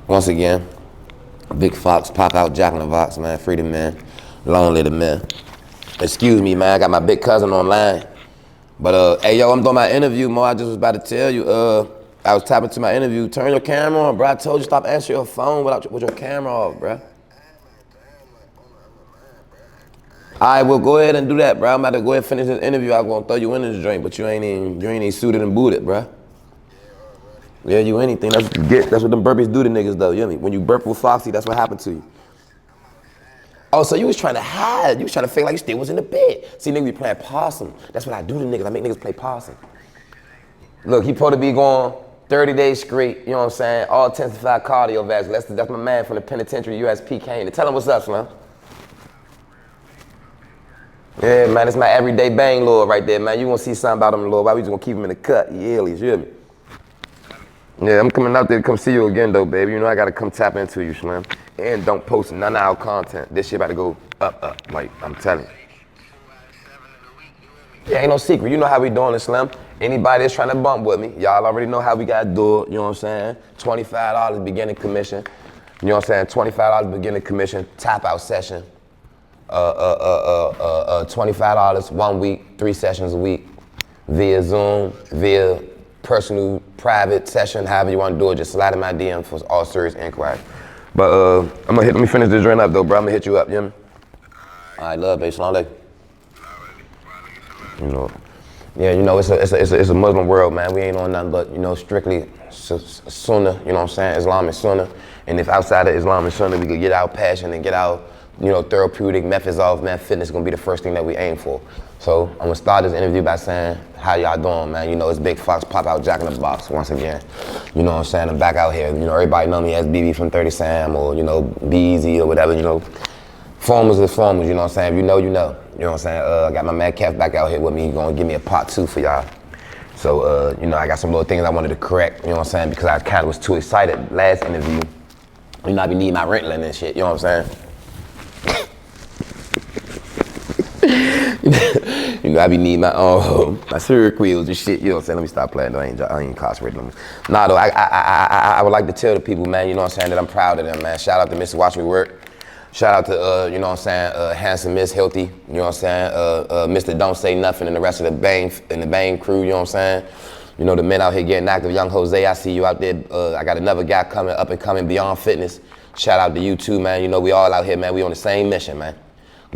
Once again, Big Fox, pop out, Jack in the Box, man. Free the man. Long live the man. Excuse me, man. I got my big cousin online. But, hey, yo, I'm doing my interview, Mo. I just was about to tell you, I was tapping to my interview. Turn your camera on, bro. I told you stop answering your phone with your camera off, bro. All right, well, go ahead and do that, bro. I'm about to go ahead and finish this interview. I'm going to throw you in this drink, but you ain't even suited and booted, bro. Yeah, you anything. That's what them burpees do to niggas, though. You know me? When you burp with Foxy, that's what happened to you. Oh, so you was trying to hide. You was trying to fake like you still was in the bed. See, niggas be playing possum. That's what I do to niggas. I make niggas play possum. Look, he supposed to be going 30 days straight, you know what I'm saying? All intensified cardiovascular. That's my man from the penitentiary, USP Kane. Tell him what's up, Slim. Yeah, man, it's my everyday bang lord right there, man. You gonna see something about him, Lord. Why we just gonna keep him in the cut? You hear me? Yeah, I'm coming out there to come see you again, though, baby. You know I gotta come tap into you, Slim. And don't post none of our content. This shit about to go up, like I'm telling you. Yeah, ain't no secret. You know how we doing it, Slim. Anybody that's trying to bump with me, y'all already know how we gotta do it, you know what I'm saying? $25 beginning commission. You know what I'm saying? $25 beginning commission, tap out session. $25 1 week, 3 sessions a week, via Zoom, via personal, private session, however you want to do it. Just slide in my DM for all serious inquiry. But let me finish this joint up though, bro. I'm gonna hit you up, you know me? All right, love, baby. Salam alaikum. You know, yeah, you know, it's a Muslim world, man. We ain't on nothing but, you know, strictly Sunnah, you know what I'm saying? Islam is Sunnah. And if outside of Islam and Sunnah, we could get our passion and get our, you know, therapeutic methods off, man, fitness is gonna be the first thing that we aim for. So I'm gonna start this interview by saying, how y'all doing, man? You know, it's Big Fox, pop out, Jack in the Box once again. You know what I'm saying? I'm back out here. You know, everybody know me as BB from 30 Sam or, you know, B-Easy or whatever, you know. Formers is formers, you know what I'm saying? If you know, you know. You know what I'm saying? I got my man Kev back out here with me. He's gonna give me a part 2 for y'all. So, you know, I got some little things I wanted to correct, you know what I'm saying? Because I kind of was too excited last interview. You know, I be needing my Ritalin and shit, you know what I'm saying? You know, I be needing my cereal quills and shit, you know what I'm saying? Let me stop playing though, I ain't incarcerated them. Nah though, I would like to tell the people, man, you know what I'm saying, that I'm proud of them, man. Shout out to Mr. Watch Me Work. Shout out to, you know what I'm saying, Handsome Miss Healthy, you know what I'm saying, Mr. Don't Say Nothing and the rest of the Bang crew, you know what I'm saying? You know, the men out here getting active, Young Jose, I see you out there. I got another guy coming, up and coming, Beyond Fitness. Shout out to you too, man. You know, we all out here, man, we on the same mission, man.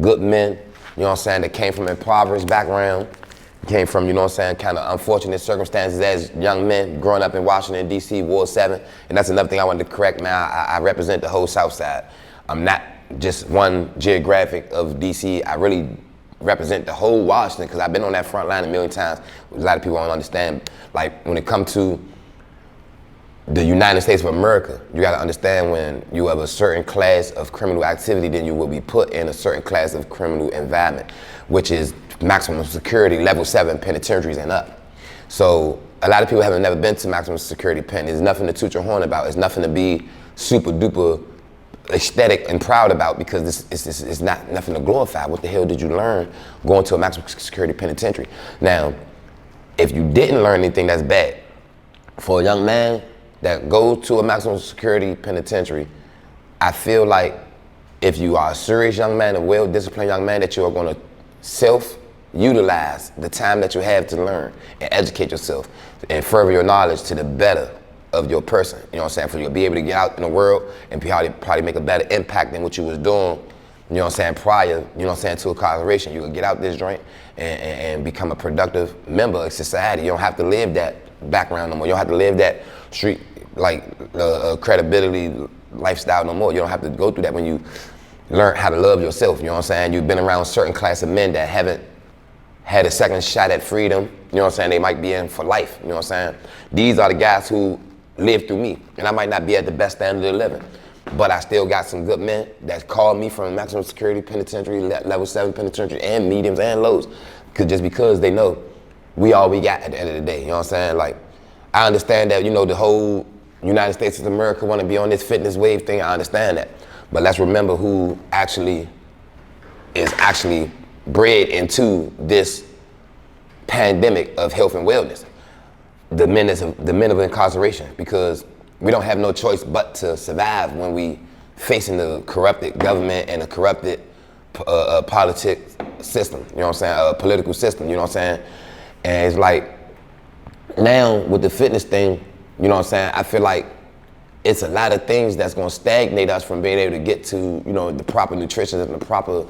Good men, you know what I'm saying, that came from impoverished background, came from, you know what I'm saying, kind of unfortunate circumstances as young men growing up in Washington, D.C., Ward 7. And that's another thing I wanted to correct, man. I represent the whole South Side. I'm not just one geographic of DC. I really represent the whole Washington because I've been on that front line a million times. A lot of people don't understand. Like when it comes to the United States of America, you gotta understand when you have a certain class of criminal activity, then you will be put in a certain class of criminal environment, which is maximum security, level 7 penitentiaries and up. So a lot of people haven't never been to maximum security pen. There's nothing to toot your horn about. It's nothing to be super duper aesthetic and proud about because this is not nothing to glorify. What the hell did you learn going to a maximum security penitentiary? Now, if you didn't learn anything, that's bad. For a young man that goes to a maximum security penitentiary, I feel like if you are a serious young man, a well-disciplined young man, that you are gonna self-utilize the time that you have to learn and educate yourself and further your knowledge to the better of your person, you know what I'm saying? For you to be able to get out in the world and probably make a better impact than what you was doing, you know what I'm saying, prior, you know what I'm saying, to incarceration. You can get out this joint and become a productive member of society. You don't have to live that background no more. You don't have to live that street, like, credibility lifestyle no more. You don't have to go through that when you learn how to love yourself, you know what I'm saying? You've been around a certain class of men that haven't had a second shot at freedom, you know what I'm saying? They might be in for life, you know what I'm saying? These are the guys who lived through me, and I might not be at the best standard of living, but I still got some good men that called me from maximum security penitentiary, level 7 penitentiary, and mediums and lows, just because they know we all we got at the end of the day, you know what I'm saying? Like, I understand that, you know, the whole United States of America want to be on this fitness wave thing, I understand that, but let's remember who is actually bred into this pandemic of health and wellness. The men of incarceration, because we don't have no choice but to survive when we facing the corrupted government and the corrupted politics system, you know what I'm saying, political system, you know what I'm saying? And it's like, now with the fitness thing, you know what I'm saying, I feel like it's a lot of things that's gonna stagnate us from being able to get to, you know, the proper nutrition and the proper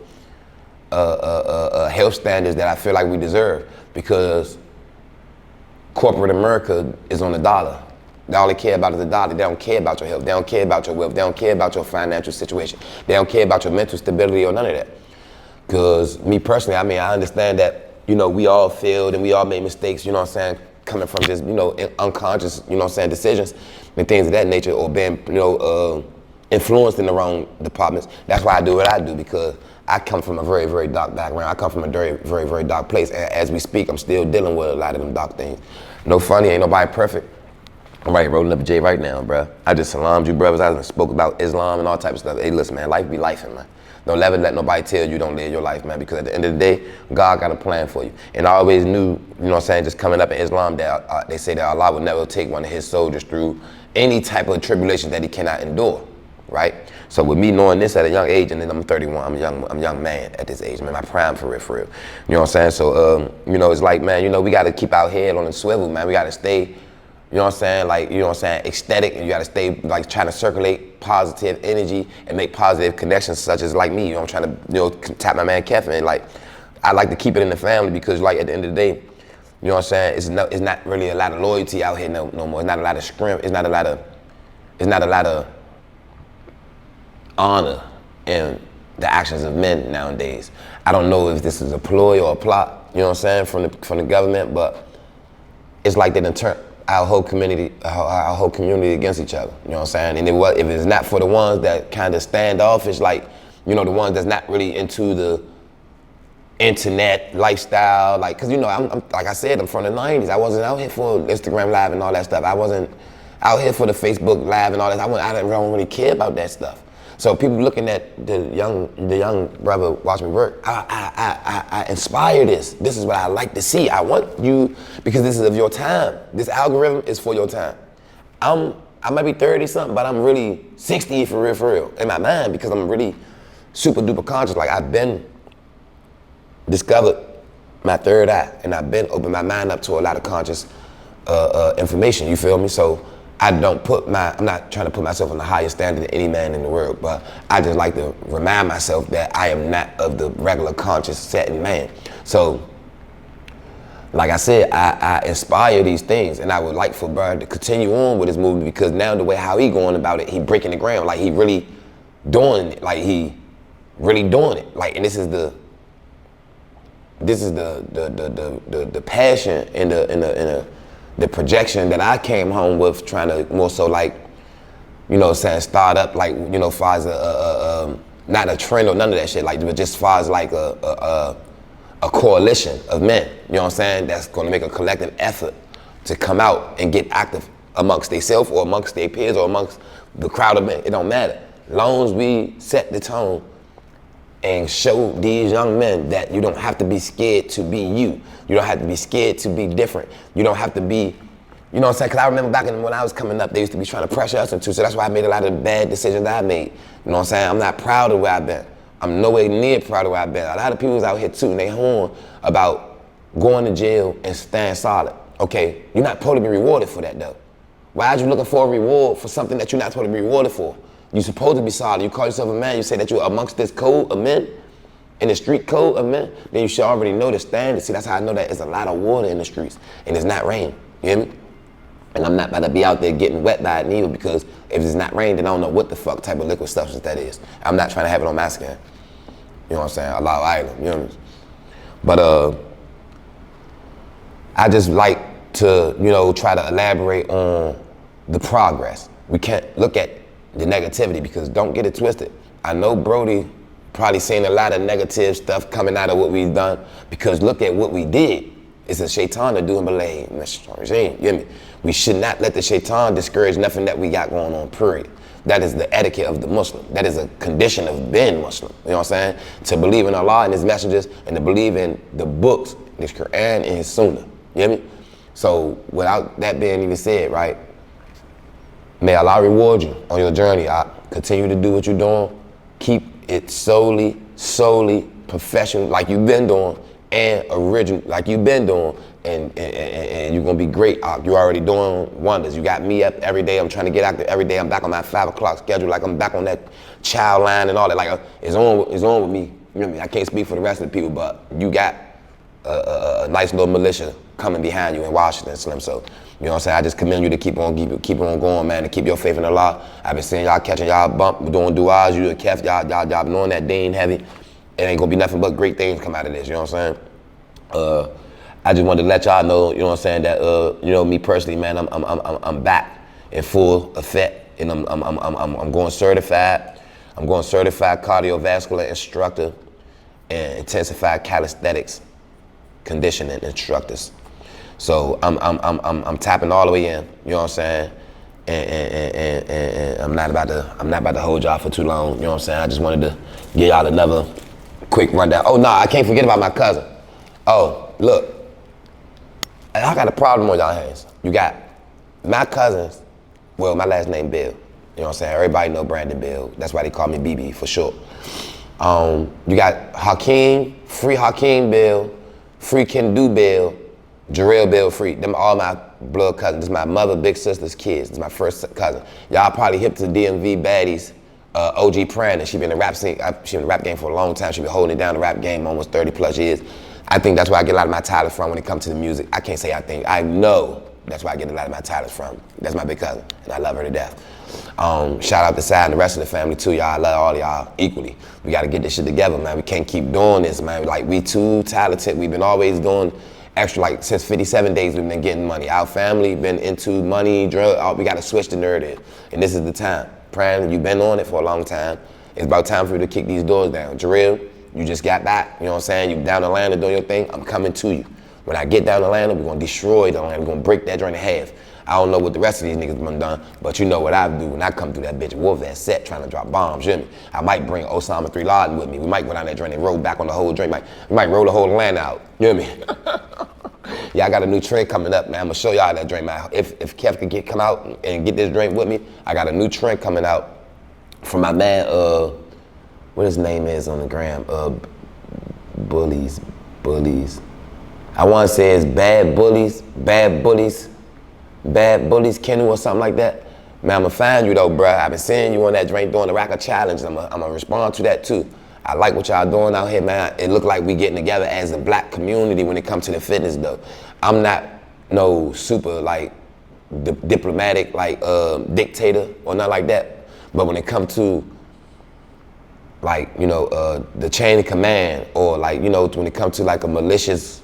health standards that I feel like we deserve, because corporate America is on the dollar. All they care about is the dollar. They don't care about your health. They don't care about your wealth. They don't care about your financial situation. They don't care about your mental stability or none of that. Because me personally, I mean, I understand that, you know, we all failed and we all made mistakes, you know what I'm saying, coming from just, you know, unconscious, you know what I'm saying, decisions and things of that nature, or being, you know, influenced in the wrong departments. That's why I do what I do, because I come from a very, very dark background. I come from a very, very, very dark place. And as we speak, I'm still dealing with a lot of them dark things. No funny, ain't nobody perfect. I'm right, rolling up a J right now, bro. I just salamed you brothers. I spoke about Islam and all types of stuff. Hey, listen, man, life be lifing, man. Don't ever let nobody tell you don't live your life, man, because at the end of the day, God got a plan for you. And I always knew, you know what I'm saying, just coming up in Islam, that they say that Allah would never take one of his soldiers through any type of tribulation that he cannot endure, right? So with me knowing this at a young age, and then I'm 31, I'm a young man at this age, man, my prime for real. You know what I'm saying? So, you know, it's like, man, you know, we got to keep our head on the swivel, man. We got to stay, you know what I'm saying, like, you know what I'm saying, ecstatic, and you gotta stay, like, trying to circulate positive energy and make positive connections, such as, like me, you know, I'm trying to, you know, tap my man Kevin, like, I like to keep it in the family, because, like, at the end of the day, you know what I'm saying, it's not really a lot of loyalty out here no more. It's not a lot of scrimp, it's not a lot of honor in the actions of men nowadays. I don't know if this is a ploy or a plot, you know what I'm saying, from the government, but it's like they done turned our whole community against each other, you know what I'm saying? And if it's not for the ones that kind of standoffish, like, you know, the ones that's not really into the internet lifestyle, like, cause you know, I'm like I said, I'm from the 90s. I wasn't out here for Instagram Live and all that stuff. I wasn't out here for the Facebook Live and all that. I don't really care about that stuff. So people looking at the young brother watch me work, I inspire this. This is what I like to see. I want you, because this is of your time. This algorithm is for your time. I might be 30 something, but I'm really 60 for real, in my mind, because I'm really super duper conscious. Like, I've been discovered my third eye, and I've been opened my mind up to a lot of conscious information, you feel me? So I'm not trying to put myself on the highest standard than any man in the world, but I just like to remind myself that I am not of the regular conscious setting man. So, like I said, I inspire these things, and I would like for Bird to continue on with his movie, because now the way how he going about it, he breaking the ground, like he really doing it, like he really doing it. Like, and this is the passion and the projection that I came home with, trying to more so, like, you know, saying start up, like, you know, far as not a trend or none of that shit, like, but just far as like a coalition of men, you know what I'm saying, that's gonna make a collective effort to come out and get active amongst themselves or amongst their peers or amongst the crowd of men. It don't matter. As long as we set the tone and show these young men that you don't have to be scared to be you. You don't have to be scared to be different. You don't have to be, you know what I'm saying? Because I remember back when I was coming up, they used to be trying to pressure us into, so that's why I made a lot of bad decisions that I made. You know what I'm saying? I'm not proud of where I've been. I'm nowhere near proud of where I've been. A lot of people's out here too, and they horn about going to jail and staying solid. Okay, you're not supposed to be rewarded for that though. Why are you looking for a reward for something that you're not supposed to be rewarded for? You're supposed to be solid. You call yourself a man, you say that you're amongst this code of men, in the street code of men, then you should already know the standards. See, that's how I know that there's a lot of water in the streets, and it's not rain, you hear me? And I'm not about to be out there getting wet by it neither, because if it's not rain, then I don't know what the fuck type of liquid substance that is. I'm not trying to have it on my skin. You know what I'm saying? Allahu A'lam, you know what I mean? But I just like to, you know, try to elaborate on the progress. We can't look at the negativity, because don't get it twisted. I know Brody probably seen a lot of negative stuff coming out of what we've done, because look at what we did. It's a shaitan to do and believe. You hear me? We should not let the shaitan discourage nothing that we got going on, period. That is the etiquette of the Muslim. That is a condition of being Muslim. You know what I'm saying? To believe in Allah and his messengers, and to believe in the books, his Quran and his Sunnah. You hear me? So without that being even said, right, May Allah reward you on your journey. Continue to do what you're doing. Keep it solely professional like you've been doing and original like you've been doing. And you're gonna be great. You're already doing wonders. You got me up every day. I'm trying to get out there every day. I'm back on my 5 o'clock schedule. Like I'm back on that child line and all that. Like it's on with me. You know what I mean? I can't speak for the rest of the people, but you got a nice little militia coming behind you in Washington, Slim. So you know what I'm saying? I just commend you to keep on going, man, to keep your faith in Allah. I've been seeing y'all catching y'all bump, doing du'as, you and Kef, y'all been on that Dane heavy. It ain't gonna be nothing but great things come out of this, you know what I'm saying? I just wanted to let y'all know, you know what I'm saying, that you know, me personally, man, I'm back in full effect, and I'm going certified. I'm going certified cardiovascular instructor and intensified calisthenics conditioning instructors. So I'm tapping all the way in, you know what I'm saying? And I'm not about to hold y'all for too long, you know what I'm saying? I just wanted to give y'all another quick rundown. Oh no, I can't forget about my cousin. Oh, look, I got a problem on y'all hands. You got my cousins, well, my last name Bill. You know what I'm saying? Everybody know Brandon Bill. That's why they call me BB for short. You got Hakeem, free Hakeem Bill, free Kendu Bill, Jarrell Bill free. Them all my blood cousins. This is my mother, big sister's kids. This is my first cousin. Y'all probably hip to DMV baddies. OG Brandon, she been in the rap scene. She been in the rap game for a long time. She been holding it down the rap game almost 30 plus years. I think that's where I get a lot of my talents from when it comes to the music. I can't say I think, I know that's where I get a lot of my talents from. That's my big cousin, and I love her to death. Shout out to Sai and the rest of the family too, y'all. I love all y'all equally. We gotta get this shit together, man. We can't keep doing this, man. Like, we too talented. We've been always doing extra, like since 57 days we've been getting money. Our family been into money, drug, we gotta switch the narrative. And this is the time. Pran, you've been on it for a long time. It's about time for you to kick these doors down. Jarrell, you just got back, you know what I'm saying? You down Atlanta doing your thing, I'm coming to you. When I get down Atlanta, we're gonna destroy the Atlanta. We're gonna break that joint in half. I don't know what the rest of these niggas been done, but you know what I do when I come through that bitch Wolf at set trying to drop bombs, you hear me? I might bring Osama 3 Laden with me. We might go down that joint and roll back on the whole joint. We might roll the whole land out, you hear me? Yeah, I got a new trend coming up, man. I'm gonna show y'all that drink, man. If Kev could come out and get this drink with me, I got a new trend coming out from my man, what his name is on the gram, Bullies. I wanna say it's Bad Bullies, Kenny or something like that. Man, I'ma find you though, bruh. I've been seeing you on that drink doing the Racker Challenge, and I'm gonna respond to that too. I like what y'all doing out here, man. It look like we getting together as a black community when it comes to the fitness though. I'm not no super like diplomatic like dictator or nothing like that. But when it comes to like, you know, the chain of command, or like, you know, when it comes to like a malicious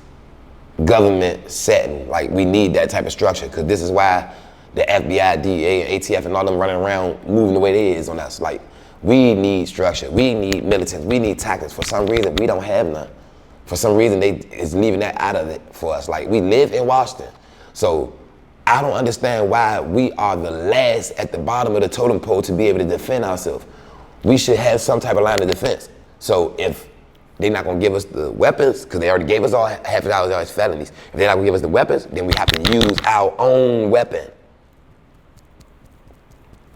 government setting, like we need that type of structure, because this is why the FBI, DEA, and ATF and all them running around moving the way they is on us. Like, we need structure, we need militants, we need tactics. For some reason, we don't have none. For some reason, they is leaving that out of it for us. Like, we live in Washington. So I don't understand why we are the last at the bottom of the totem pole to be able to defend ourselves. We should have some type of line of defense. So if they're not gonna give us the weapons, because they already gave us all half of ours felonies. If they're not gonna give us the weapons, then we have to use our own weapon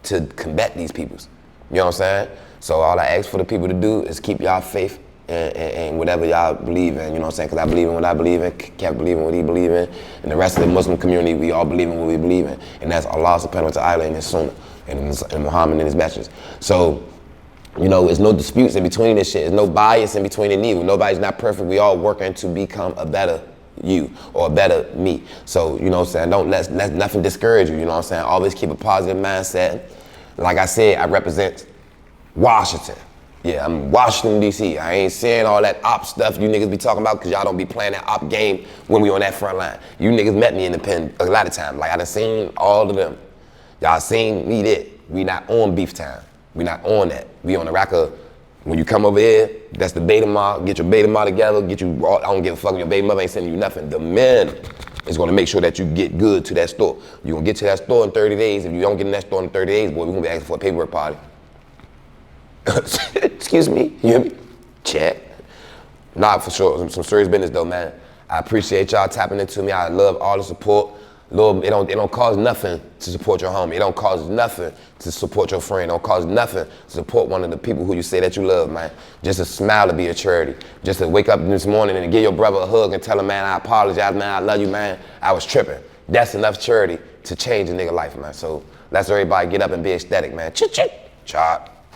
to combat these peoples. You know what I'm saying? So all I ask for the people to do is keep y'all faith in whatever y'all believe in, you know what I'm saying? Because I believe in what I believe in, Kev believe in what he believe in, and the rest of the Muslim community, we all believe in what we believe in. And that's Allah subhanahu wa ta'ala and his sunnah, and Muhammad and his messages. So, you know, there's no disputes in between this shit. There's no bias in between the neither. Nobody's not perfect. We all working to become a better you or a better me. So, you know what I'm saying? Don't let nothing discourage you, you know what I'm saying? Always keep a positive mindset. Like I said, I represent Washington. Yeah, I'm Washington, D.C. I ain't saying all that op stuff you niggas be talking about, because y'all don't be playing that op game when we on that front line. You niggas met me in the pen a lot of times. Like, I done seen all of them. Y'all seen me there. We not on beef time. We not on that. We on the Racker. When you come over here, that's the beta model. Get your beta model together. I don't give a fuck when your baby mother ain't sending you nothing. The men is gonna make sure that you get good to that store. You gonna get to that store in 30 days. If you don't get in that store in 30 days, boy, we gonna be asking for a paperwork party. Excuse me, you hear me? Check. Nah, for sure, some serious business though, man. I appreciate y'all tapping into me. I love all the support. Lord, it don't cost nothing to support your homie. It don't cost nothing to support your friend. It don't cost nothing to support one of the people who you say that you love, man. Just a smile to be a charity. Just to wake up this morning and give your brother a hug and tell him, man, I apologize, man, I love you, man. I was tripping. That's enough charity to change a nigga life, man. So let's everybody get up and be ecstatic, man. Chop.